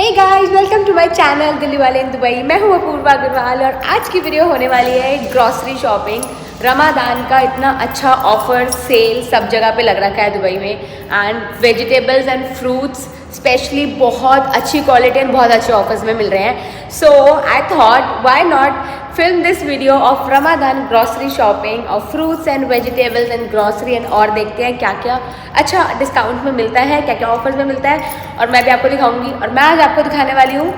Hey guys, welcome to my channel Delhi वाले in Dubai. मैं हूँ अपूर्वा अग्रवाल और आज की वीडियो होने वाली है ग्रॉसरी शॉपिंग। रमादान का इतना अच्छा ऑफर सेल सब जगह पे लग रखा है दुबई में, and vegetables and fruits specially बहुत अच्छी क्वालिटी एंड बहुत अच्छे ऑफर्स में मिल रहे हैं। So I thought why not film this video of Ramadan grocery shopping of fruits and vegetables and grocery, and और देखते हैं क्या क्या अच्छा डिस्काउंट में मिलता है, क्या क्या ऑफर्स में मिलता है, और मैं भी आपको दिखाऊंगी। और मैं आज आपको दिखाने वाली हूँ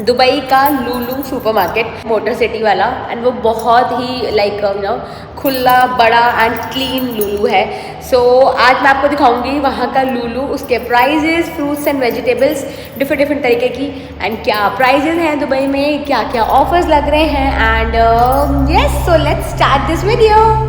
दुबई का लुलु सुपरमार्केट, मोटर सिटी वाला, एंड वो बहुत ही लाइक खुला बड़ा एंड क्लीन लुलु है। सो आज मैं आपको दिखाऊंगी वहाँ का लुलु, उसके prices, fruits and vegetables different तरीके की, एंड क्या प्राइजेस हैं दुबई में, क्या क्या ऑफर्स लग रहे हैं, and yes, so let's start this video.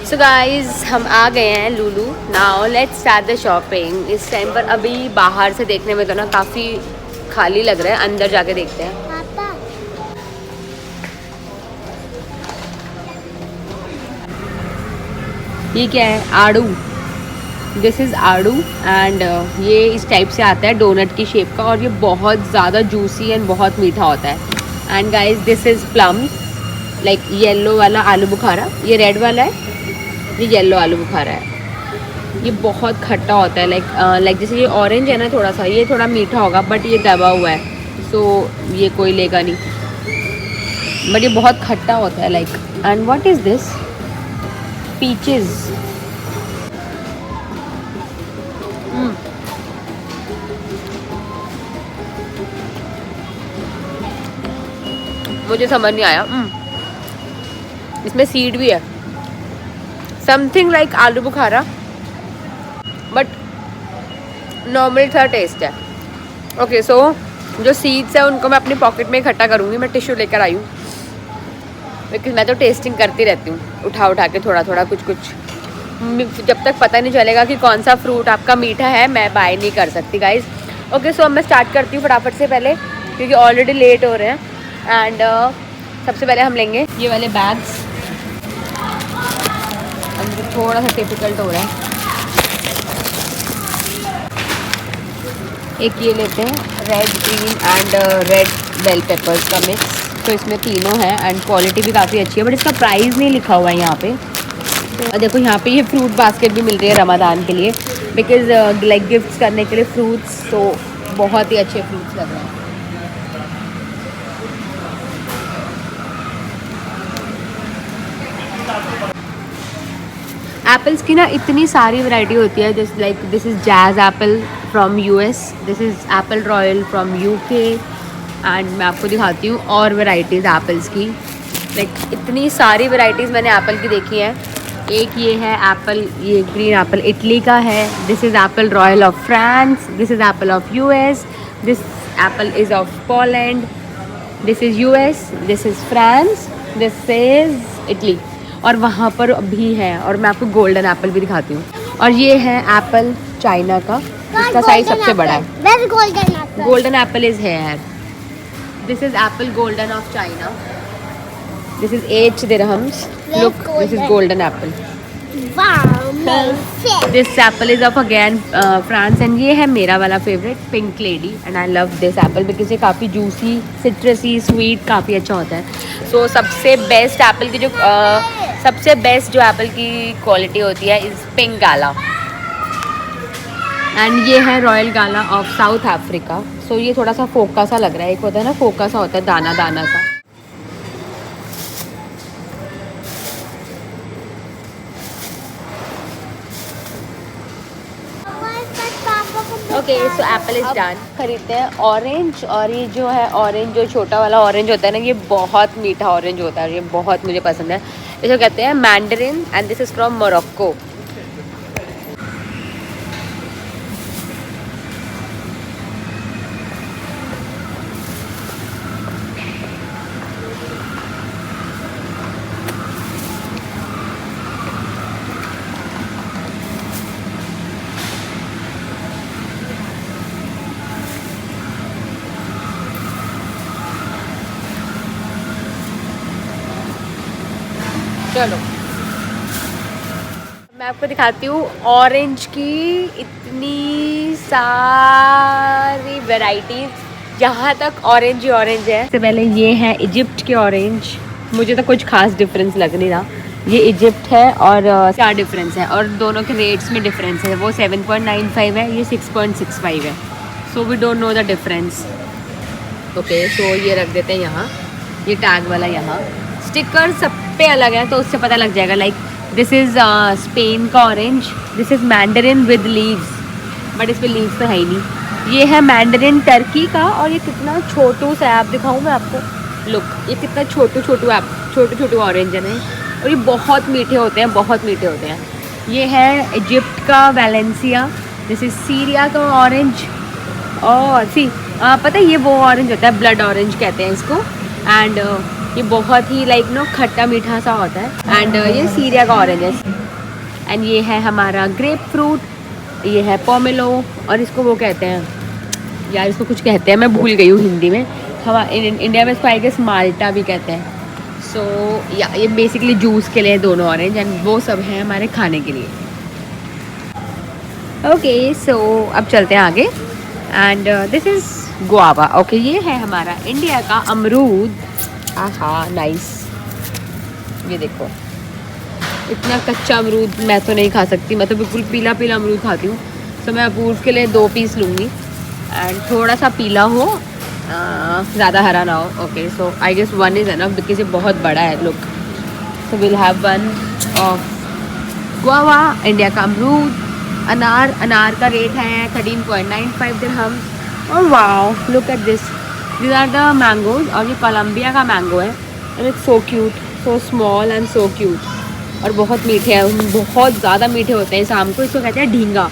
So guys, हम आ गए हैं Lulu. Now let's start the shopping. इस टाइम पर अभी बाहर से देखने में तो ना काफ़ी खाली लग रहा है, अंदर जाके देखते हैं। पापा। ये क्या है? आड़ू। दिस इज़ आड़ू, एंड ये इस टाइप से आता है डोनट की शेप का, और ये बहुत ज़्यादा जूसी एंड बहुत मीठा होता है। And guys, this is plum, like yellow वाला आलू बुखारा। ये रेड वाला है, ये येलो आलू बुखारा है। ये बहुत खट्टा होता है, लाइक जैसे ये ऑरेंज है ना, थोड़ा सा ये थोड़ा मीठा होगा, बट ये दबा हुआ है, सो ये कोई लेगा नहीं, बट ये बहुत खट्टा होता है like. And what is this? Peaches. मुझे समझ नहीं आया। इसमें सीड भी है, समथिंग लाइक आलू बुखारा, बट नॉर्मल सा टेस्ट है। ओके, सो जो सीड्स है उनको मैं अपनी पॉकेट में इकट्ठा करूँगी। मैं टिश्यू लेकर आई हूँ, बिकॉज मैं तो टेस्टिंग करती रहती हूँ, उठा उठा के थोड़ा थोड़ा कुछ कुछ। जब तक पता नहीं चलेगा कि कौन सा फ्रूट आपका मीठा है, मैं बाय नहीं कर सकती गाइज। ओके, सो अब मैं स्टार्ट करती हूँ फटाफट से पहले, क्योंकि ऑलरेडी लेट हो रहे हैं। एंड सबसे पहले हम लेंगे ये वाले बैग्स। थोड़ा सा डिफिकल्ट हो रहा है। एक ये लेते हैं red green and red bell peppers का मिक्स। तो इसमें तीनों हैं एंड क्वालिटी भी काफ़ी अच्छी है, बट इसका प्राइस नहीं लिखा हुआ है यहाँ पे। और देखो यहाँ पे ये फ्रूट बास्केट भी मिल रही है रमादान के लिए, बिकॉज लाइक गिफ्ट्स करने के लिए फ्रूट्स, तो बहुत ही अच्छे फ्रूट्स लग रहे हैं। एप्पल्स की ना इतनी सारी वैरायटी होती है, just like this is jazz Apple from US, this is Apple royal from UK, and मैं आपको दिखाती हूँ और वैरायटीज़ एप्पल्स की। लाइक इतनी सारी वैरायटीज़ मैंने एप्पल की देखी है। एक ये है एप्पल, ये ग्रीन एप्पल इटली का है। This is Apple royal of France, this is Apple of US, this Apple is of Poland, this is US, this is France, this is Italy. और वहाँ पर भी है, और मैं आपको गोल्डन एप्पल भी दिखाती हूँ। और ये है एप्पल चाइना का, इसका साइज सबसे बड़ा है। Golden Apple is here. This is Apple golden of China, this is 8 dirhams. Look, this is golden Apple. This Apple is of again France, and ये है मेरा वाला favourite pink lady, and I love this Apple because ये काफ़ी juicy, सिट्रसी, sweet, काफ़ी अच्छा होता है। सो सबसे बेस्ट एप्पल की सबसे बेस्ट जो एप्पल की क्वालिटी होती है इज़ पिंक गाला, एंड ये है royal gala of south Africa. So ये थोड़ा सा फोका सा लग रहा है, एक होता है ना फोका सा होता है, दाना दाना सा। Okay, so Apple is done. खरीदते हैं ऑरेंज, और ये जो है ऑरेंज, जो छोटा वाला ऑरेंज होता है ना, ये बहुत मीठा ऑरेंज होता है, ये बहुत मुझे पसंद है। इसको कहते हैं Mandarin, and this is from Morocco. चलो मैं आपको दिखाती हूँ ऑरेंज की इतनी सारी वैरायटीज। यहाँ तक ऑरेंज ही ऑरेंज है। सबसे पहले ये है इजिप्ट के ऑरेंज। मुझे तो कुछ खास डिफरेंस लग नहीं रहा। ये इजिप्ट है और क्या डिफरेंस है, और दोनों के रेट्स में डिफरेंस है। वो 7.95 है, ये 6.65 है। So we don't know the difference. Okay so ये रख देते हैं यहाँ, ये टैग वाला यहाँ। स्टिकर सब पे अलग है तो उससे पता लग जाएगा। लाइक दिस इज़ स्पेन का orange, this is Mandarin with leaves, but इस पर लीव्स तो है ही नहीं। ये है मैंडरिन टर्की का, और ये कितना छोटू सा है। आप दिखाऊँ मैं आपको, लुक ये कितना छोटू ऑरेंज है ना। और ये बहुत मीठे होते हैं, बहुत मीठे होते हैं। ये है इजिप्ट का वैलेंसिया, दिस इज़ सीरिया का ऑरेंज। और पता है ये वो ऑरेंज होता है, ब्लड ऑरेंज कहते हैं इसको। एंड ये बहुत ही लाइक नो खट्टा मीठा सा होता है। एंड ये सीरिया का ऑरेंज है। एंड ये है हमारा ग्रेप फ्रूट, ये है पोमेलो, और इसको वो कहते हैं यार, इसको कुछ कहते हैं, मैं भूल गई हूँ हिंदी में। हम इंडिया में इसको आई गेस माल्टा भी कहते हैं। सो या ये बेसिकली जूस के लिए दोनों ऑरेंज, एंड वो सब है हमारे खाने के लिए। ओके सो अब चलते हैं आगे। And this is guava. Okay ये है हमारा इंडिया का अमरूद। हाँ नाइस। ये देखो इतना कच्चा अमरूद मैं तो नहीं खा सकती, मैं तो बिल्कुल पीला पीला अमरूद खाती हूँ। तो मैं अपूर्व के लिए 2 पीस लूँगी, एंड थोड़ा सा पीला हो, ज़्यादा हरा ना हो। Okay so I guess 1 is enough, because ये बहुत बड़ा है। Look so will have 1 of guava, India का अमरूद। अनार का रेट है 13.95 दिरहम। और wow look at this, these are the mangoes. और ये कोलंबिया का मैंगो है, and it's so cute, so small and so cute. और बहुत मीठे हैं, बहुत ज़्यादा मीठे होते हैं। इस आम को इसको कहते हैं ढींगा,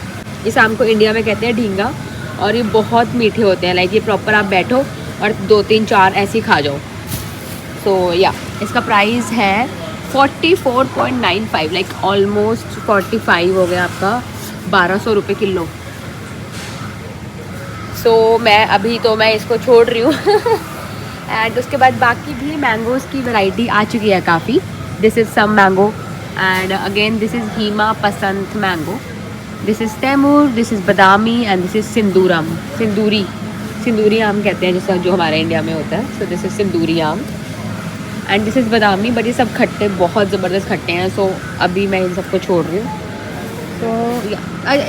इस आम को इंडिया में कहते हैं ढींगा। और ये बहुत मीठे होते हैं। लाइक ये प्रॉपर आप बैठो और 2 3 4 ऐसे ही खा जाओ। सो या इसका प्राइस है 44.95, लाइक ऑलमोस्ट 45 हो गया आपका, 1200 रुपये किलो। सो मैं अभी तो मैं इसको छोड़ रही हूँ। एंड उसके बाद बाकी भी मैंगोज़ की वैरायटी आ चुकी है काफ़ी। This is some mango, and again this is Himam Pasand mango, this is Taimur, this is Badami, and this is Sindoori आम कहते हैं जैसा जो हमारे इंडिया में होता है। सो दिस इज़ सिंदूरी आम, and this is Badami. But ये सब खट्टे, बहुत ज़बरदस्त खट्टे हैं। सो अभी मैं इन सबको छोड़ रही हूँ। तो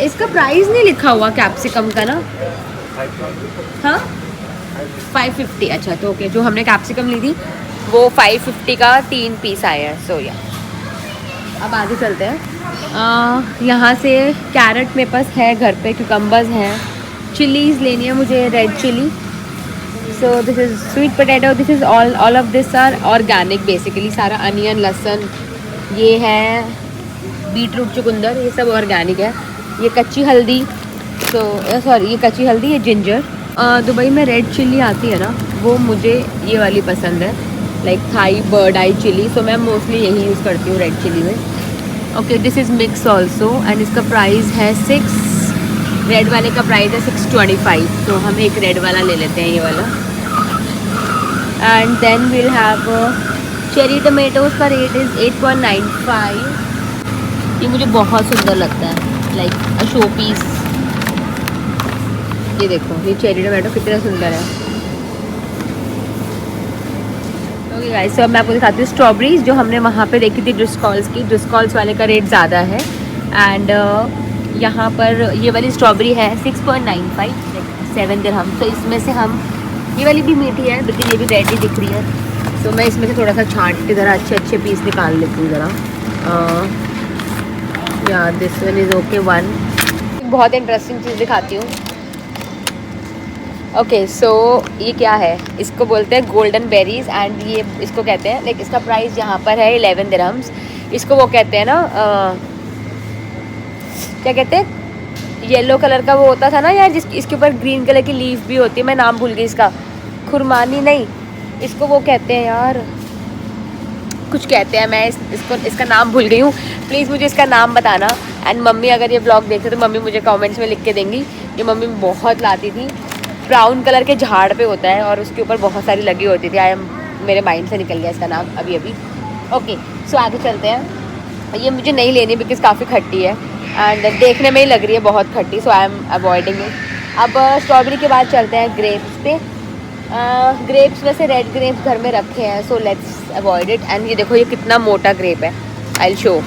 इसका प्राइस नहीं लिखा हुआ कैप्सिकम का ना। हाँ 550। अच्छा तो ओके, जो हमने कैप्सिकम ली थी वो 550 का 3 पीस आया है। सो या अब आगे चलते हैं। यहाँ से कैरेट मेरे पास है घर पे, क्यूकम्बर्स हैं, चिलीज़ लेनी है मुझे, red chilli. So this is sweet potato, this is all of this are organic basically, सारा अनियन, लहसुन, ये है बीटरूट, चुकंदर, ये सब ऑर्गेनिक है। ये कच्ची हल्दी, ये कच्ची हल्दी, ये जिंजर। दुबई में रेड चिल्ली आती है ना, वो मुझे ये वाली पसंद है, लाइक थाई बर्ड आई चिली। सो मैं मोस्टली यही यूज़ करती हूँ रेड चिली में। Okay this is mix also, and इसका प्राइस है 6, रेड वाले का प्राइस है 625। तो हम एक रेड वाला ले लेते हैं, ये वाला। And then we'll have cherry tomatoes का रेट इज़ 8.95। ये मुझे बहुत सुंदर लगता है, लाइक अ शो पीस। ये देखो ये चेरी टमाटो कितना सुंदर है। ओके गाइस, अब मैं आपको दिखाती हूँ स्ट्रॉबेरीज जो हमने वहाँ पे देखी थी ड्रिस्कॉल्स की। ड्रिस्कॉल्स वाले का रेट ज़्यादा है, एंड यहाँ पर ये वाली स्ट्रॉबेरी है 6.95, 7 दिरहम। तो इसमें से हम, ये वाली भी मीठी है लेकिन ये भी रेड ही दिख रही है। तो मैं इसमें से थोड़ा सा छांट के ज़रा अच्छे पीस निकाल लेती हूँ ज़रा। या दिस वन इज़ ओके 1। बहुत इंटरेस्टिंग चीज़ दिखाती हूँ। ओके सो ये क्या है, इसको बोलते हैं गोल्डन बेरीज़, एंड ये इसको कहते हैं, लाइक इसका प्राइस यहाँ पर है 11 दिरहम्स। इसको वो कहते हैं ना, क्या कहते हैं, येलो कलर का वो होता था ना यार, इसके ऊपर ग्रीन कलर की लीफ भी होती है, मैं नाम भूल गई इसका। खुरमानी नहीं, इसको वो कहते हैं यार, कुछ कहते हैं, मैं इसका नाम भूल गई हूँ। प्लीज़ मुझे इसका नाम बताना। एंड मम्मी अगर ये ब्लॉग देखते तो मम्मी मुझे कमेंट्स में लिख के देंगी। ये मम्मी बहुत लाती थी, ब्राउन कलर के झाड़ पे होता है और उसके ऊपर बहुत सारी लगी होती थी। मेरे माइंड से निकल गया इसका नाम अभी। ओके सो आगे चलते हैं। ये मुझे नहीं लेनी बिकॉज काफ़ी खट्टी है एंड देखने में ही लग रही है बहुत खट्टी, सो आई एम अवॉइडिंग इट। अब स्ट्रॉबेरी के बाद चलते हैं ग्रेप्स पे। ग्रेप्स वैसे रेड ग्रेप्स घर में रखे हैं, so let's avoid it. And ये देखो ये कितना मोटा ग्रेप है, आई विल शो।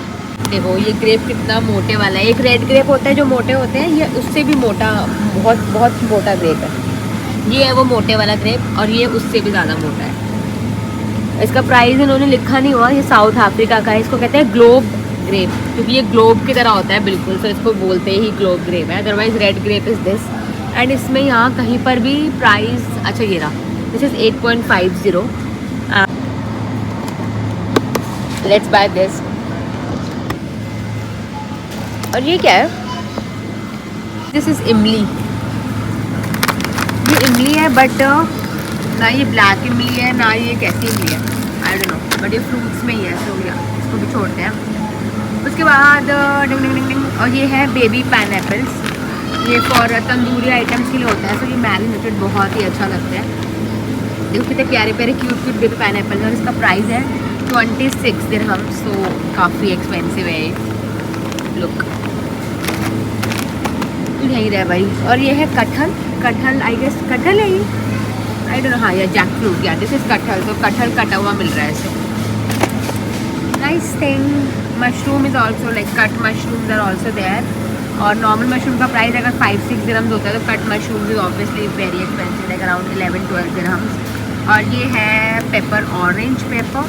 देखो ये ग्रेप कितना मोटे वाला है। एक रेड ग्रेप होता है जो मोटे होते हैं, ये उससे भी मोटा, बहुत बहुत मोटा ग्रेप है। ये है वो मोटे वाला ग्रेप और ये उससे भी ज़्यादा मोटा है। इसका प्राइस इन्होंने लिखा नहीं हुआ। ये साउथ अफ्रीका का है, इसको कहते हैं ग्लोब ग्रेप, क्योंकि ये ग्लोब की तरह होता है बिल्कुल, तो इसको बोलते ही ग्लोब ग्रेप है। Otherwise red grape is this. And इसमें यहाँ कहीं पर भी प्राइस, अच्छा ये रहा, this is 8.50। Let's buy this. और ये क्या है? दिस इज़ इमली। ये इमली है बट ना ये ब्लैक इमली है ना ये कैसी इमली है, आई डोंट नो, बट ये फ्रूट्स में ही है, सो या इसको भी छोड़ते हैं। उसके बाद डिंग डिंग डिंग डिंग, और ये है बेबी पाइनएप्पल्स। ये फॉर तंदूरी आइटम्स के लिए होता है, सो ये मैरिनेटेड बहुत ही अच्छा लगता है। देखो कितने प्यारे प्यारे क्यूट क्यूट बेबी पाइनएप्पल, और इसका प्राइस है 26 दिरहम, सो काफ़ी एक्सपेंसिव है ये। लुक यही रहा भाई। और ये है कटहल। कटहल आई गेस कटहल है ये, आई डोंट नो। हाँ, या जैक फ्रूट, या दिस इज कटहल। तो कटहल कटा हुआ मिल रहा है इसे। Nice thing. Mushroom is also like cut mushrooms are also there. और नॉर्मल मशरूम का प्राइस अगर 5-6 दिरहम्स होता है, तो cut mushroom is obviously very expensive, like around 11-12 dirhams. और ये है pepper, orange pepper,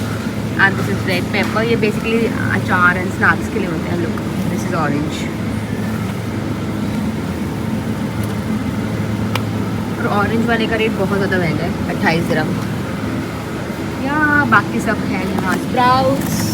and this is red pepper. ये बेसिकली अचार एंड स्नैक्स के लिए होते हैं। Look this is orange. और ऑरेंज वाले का रेट बहुत ज़्यादा महंगा है, 28 दिरहम। या बाकी सब है यहाँ स्प्राउट्स।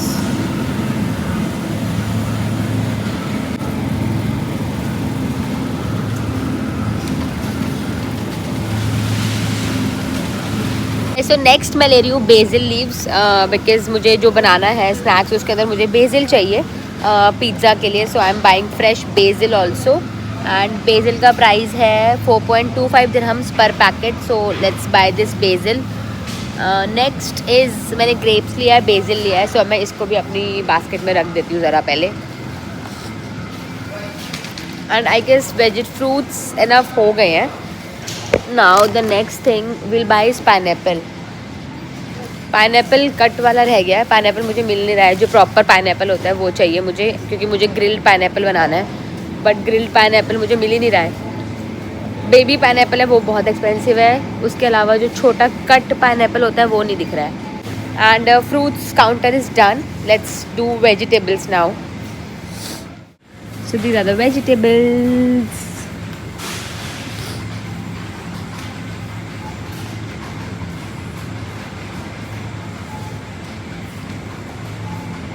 सो नेक्स्ट मैं ले रही हूँ बेसिल लीव्स, बिकॉज मुझे जो बनाना है स्नैक्स उसके अंदर मुझे बेसिल चाहिए पिज़्ज़ा के लिए। So I am buying fresh basil also, and basil का प्राइस है 4.25 dirhams per packet. So let's buy this basil. Next is मैंने ग्रेप्स लिया है, बेसिल लिया है, सो मैं इसको भी अपनी बास्केट में रख देती हूँ ज़रा पहले। एंड आई गेस वेजिट फ्रूट्स इनफ हो गए हैं। Now the next thing will buy is pineapple. Pineapple cut वाला रह गया है, पाइनएप्पल मुझे मिल नहीं रहा है, जो प्रॉपर पाइनएप्पल होता है वो चाहिए मुझे, क्योंकि मुझे ग्रिल्ड पाइनएप्पल बनाना है, बट ग्रिल्ड पाइनएप्पल मुझे मिल ही नहीं रहा है। बेबी पाइनएप्पल है वो बहुत एक्सपेंसिव है, उसके अलावा जो छोटा कट पाइनएप्पल होता है वो नहीं दिख रहा है। And fruits counter is done, let's do vegetables now. So these are the vegetables.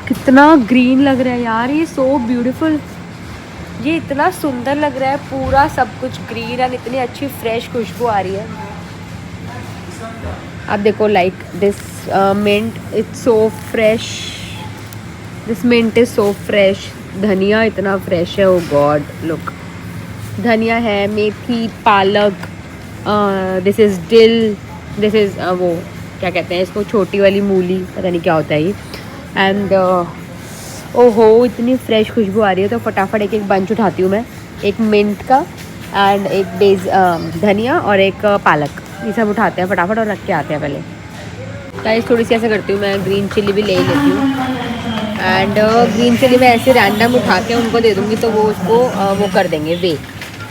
कितना ग्रीन लग रहा है यार, ये सो ब्यूटीफुल। ये इतना सुंदर लग रहा है, पूरा सब कुछ ग्रीन एंड इतनी अच्छी फ्रेश खुशबू आ रही है। आप देखो like this mint, it's so fresh, this mint is so fresh. धनिया इतना फ्रेश है, ओ गॉड लुक। धनिया है, मेथी, पालक, this is dill, this is वो क्या कहते हैं इसको, छोटी वाली मूली, पता नहीं क्या होता है ये। एंड ओहो इतनी फ्रेश खुशबू आ रही है, तो फटाफट एक एक बंच उठाती हूँ मैं। एक मिंट का एंड एक धनिया और एक पालक, ये सब उठाते हैं फटाफट और रख के आते हैं पहले। गाइस थोड़ी सी ऐसा करती हूँ मैं, ग्रीन चिली भी ले ही लेती हूँ। एंड ग्रीन चिली मैं ऐसे रैंडम उठा के उनको दे दूँगी, तो वो उसको वो कर देंगे वे।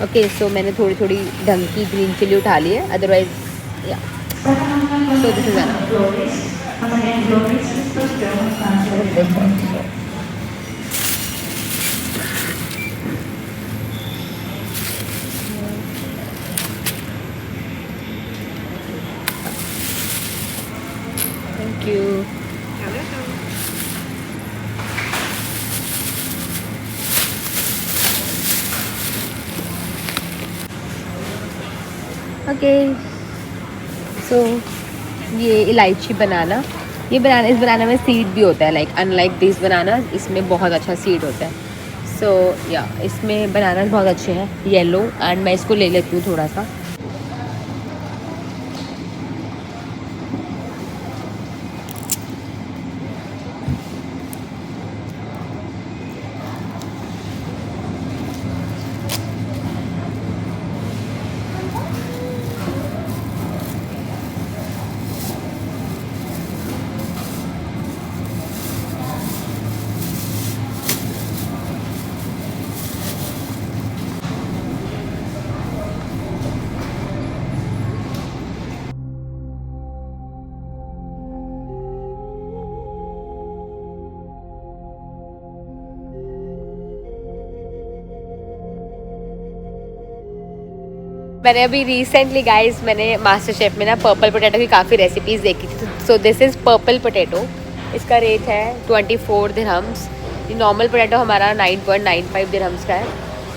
ओके सो मैंने थोड़ी थोड़ी ढंग की ग्रीन चिली उठा ली है, अदरवाइज या so this is thank you. Okay so ये इलायची बनाना, ये बनाना, इस बनाना में सीड भी होता है, लाइक अनलाइक दिस बनाना, इसमें बहुत अच्छा सीड होता है। सो या इसमें बनाना बहुत अच्छे हैं, येलो, एंड मैं इसको ले लेती हूँ थोड़ा सा। मैंने अभी रिसेंटली गाइस मैंने मास्टर शेफ में ना पर्पल पोटैटो की काफ़ी रेसिपीज़ देखी थी। सो दिस इज़ पर्पल पोटैटो। इसका रेट है 24 दिरहम्स। ये नॉर्मल पोटैटो हमारा 9.95 दिरहम्स का है,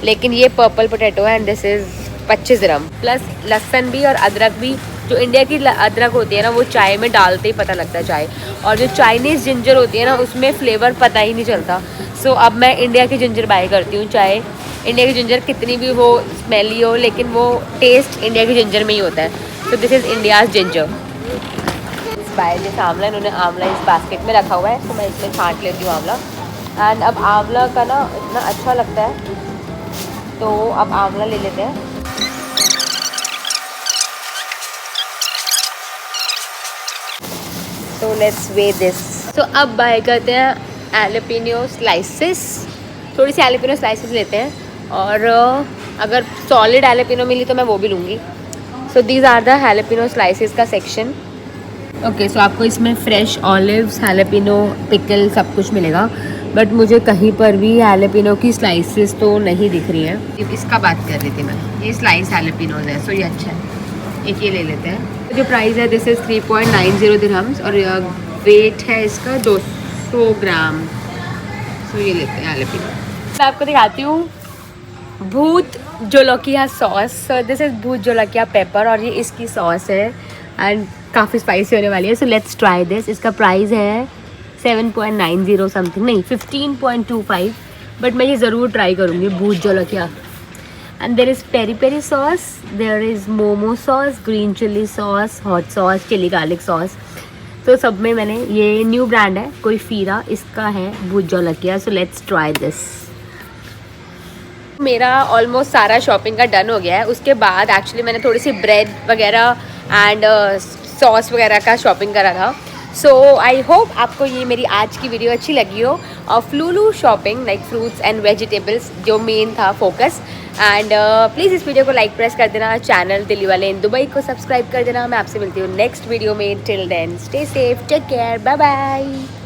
लेकिन ये पर्पल पोटैटो है and this is 25 dirham. Plus लहसुन भी और अदरक भी, जो इंडिया की अदरक होती है ना वो चाय में डालते ही पता लगता है चाय, और जो चाइनीज़ जिंजर होती है ना उसमें फ्लेवर पता ही नहीं चलता। सो अब मैं इंडिया की जिंजर बाय करती हूँ, चाहे इंडिया की जिंजर कितनी भी वो स्मेली हो, लेकिन वो टेस्ट इंडिया की जिंजर में ही होता है। So this is India's ginger. बाय जैसे आंवला, इन्होंने आंवला इस बास्केट में रखा हुआ है, तो मैं इसमें छांट लेती हूँ आंवला। एंड अब आंवला का ना इतना अच्छा लगता है, तो अब आंवला ले लेते हैं। तो लेट्स वे दिस। तो अब बाय करते हैं एलोपिनो स्लाइसेस। थोड़ी सी एलोपिनो स्लाइसेस लेते हैं, और अगर सॉलिड एलोपिनो मिली तो मैं वो भी लूँगी। So these are the jalapeno slices का सेक्शन। ओके, सो आपको इसमें फ्रेश ऑलिव्स, एलोपिनो, पिकल सब कुछ मिलेगा, बट मुझे कहीं पर भी एलोपिनो की स्लाइसेस तो नहीं दिख रही हैं। इसका बात कर रही थी मैं, ये स्लाइस एलोपिनोज है, सो ये अच्छा है, एक ये ले लेते हैं। जो प्राइस है दिस इज़ 3.90 दिरहम्स, और वेट है इसका 200 ग्राम। सो ये लेते हैं एलोपिनो। मैं आपको दिखाती हूँ भूत जोलोकिया सॉस। दिस इज़ भूत जोलोकिया पेपर, और ये इसकी सॉस है एंड काफ़ी स्पाइसी होने वाली है। So let's try this. इसका प्राइस है 7.90 समथिंग, नहीं 15.25, बट मैं ये ज़रूर ट्राई करूँगी bhut jolokia. And there is peri peri sauce, there is momo sauce, green chilli sauce, hot sauce, chilli garlic sauce. तो सब में मैंने, ये न्यू ब्रांड है कोई फीरा, इसका है भूत jolokia. So let's try this. मेरा ऑलमोस्ट सारा शॉपिंग का डन हो गया है। उसके बाद एक्चुअली मैंने थोड़ी सी ब्रेड वगैरह एंड सॉस वगैरह का शॉपिंग करा था। सो आई होप आपको ये मेरी आज की वीडियो अच्छी लगी हो। और Lulu shopping like fruits and vegetables जो मेन था फोकस। एंड प्लीज़ इस वीडियो को लाइक प्रेस कर देना, चैनल दिल्ली वाले इन दुबई को सब्सक्राइब कर देना। मैं आपसे मिलती हूँ नेक्स्ट वीडियो में। Till then stay safe, take care, bye bye.